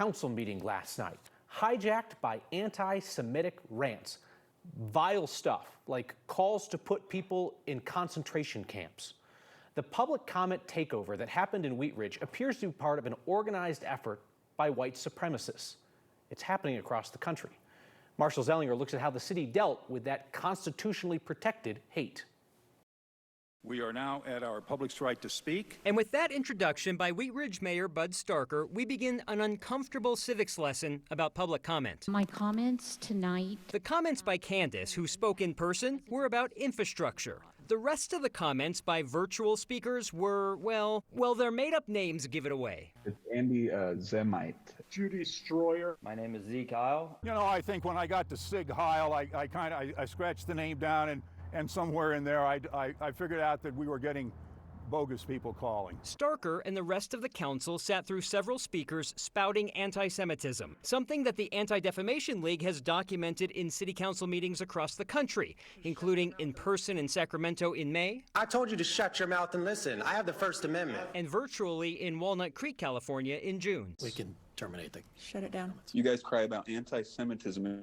council meeting last night, hijacked by anti-Semitic rants. Vile stuff, like calls to put people in concentration camps. The public comment takeover that happened in Wheat Ridge appears to be part of an organized effort by white supremacists. It's happening across the country. Marshall Zellinger looks at how the city dealt with that constitutionally protected hate. We are now at our public's right to speak. And with that introduction by Wheat Ridge Mayor Bud Starker, we begin an uncomfortable civics lesson about public comment. My comments tonight. The comments by Candace, who spoke in person, were about infrastructure. The rest of the comments by virtual speakers were, well, their made-up names give it away. It's Antisemitic. Judy Stroyer. My name is Zeke Heil. You know, I think when I got to Sig Heil, I scratched the name down and somewhere in there I figured out that we were getting bogus people calling. Starker and the rest of the council sat through several speakers spouting anti-Semitism, something that the Anti-Defamation League has documented in city council meetings across the country, including in person in Sacramento in May. I told you to shut your mouth and listen. I have the First Amendment. And virtually in Walnut Creek, California in June. We can terminate the... Shut it down. You guys cry about anti-Semitism.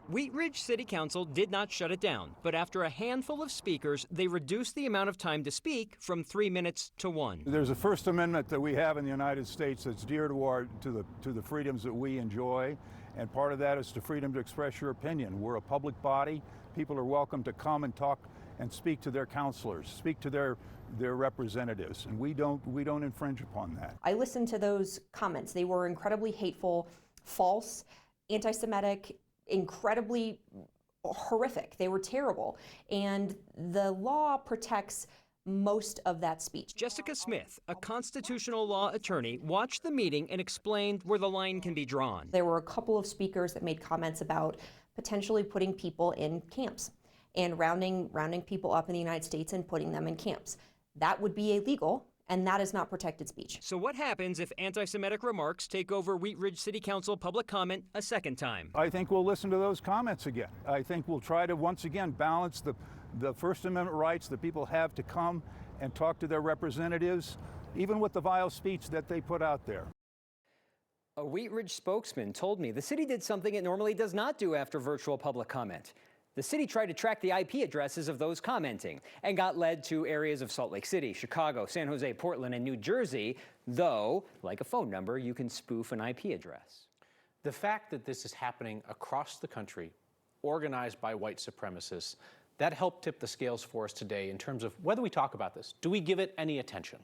Wheat Ridge City Council did not shut it down, but after a handful of speakers, they reduced the amount of time to speak from 3 minutes to 1. There's a First Amendment that we have in the United States that's dear to the freedoms that we enjoy, and part of that is the freedom to express your opinion. We're a public body. People are welcome to come and talk and speak to their counselors, speak to their representatives, and we don't infringe upon that. I listened to those comments. They were incredibly hateful, false, anti-Semitic, incredibly horrific. They were terrible. And the law protects most of that speech. Jessica Smith, a constitutional law attorney, watched the meeting and explained where the line can be drawn. There were a couple of speakers that made comments about potentially putting people in camps and rounding people up in the United States and putting them in camps. That would be illegal, and that is not protected speech. So what happens if anti-Semitic remarks take over Wheat Ridge City Council public comment a second time? I think we'll listen to those comments again. I think we'll try to once again balance the First Amendment rights that people have to come and talk to their representatives, even with the vile speech that they put out there. A Wheat Ridge spokesman told me the city did something it normally does not do after virtual public comment. The city tried to track the IP addresses of those commenting and got led to areas of Salt Lake City, Chicago, San Jose, Portland, and New Jersey, though, like a phone number, you can spoof an IP address. The fact that this is happening across the country, organized by white supremacists, that helped tip the scales for us today in terms of whether we talk about this. Do we give it any attention?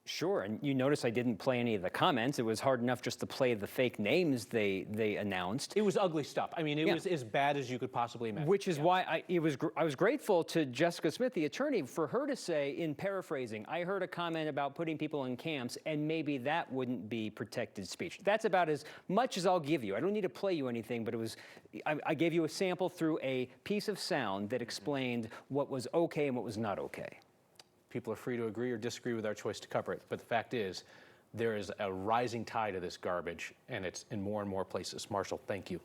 Sure, and you notice I didn't play any of the comments. It was hard enough just to play the fake names they announced. It was ugly stuff. I mean, it was as bad as you could possibly imagine. Which is why I was grateful to Jessica Smith, the attorney, for her to say, in paraphrasing, I heard a comment about putting people in camps, and maybe that wouldn't be protected speech. That's about as much as I'll give you. I don't need to play you anything, but I gave you a sample through a piece of sound that explained what was okay and what was not okay. People are free to agree or disagree with our choice to cover it. But the fact is, there is a rising tide of this garbage, and it's in more and more places. Marshall, thank you.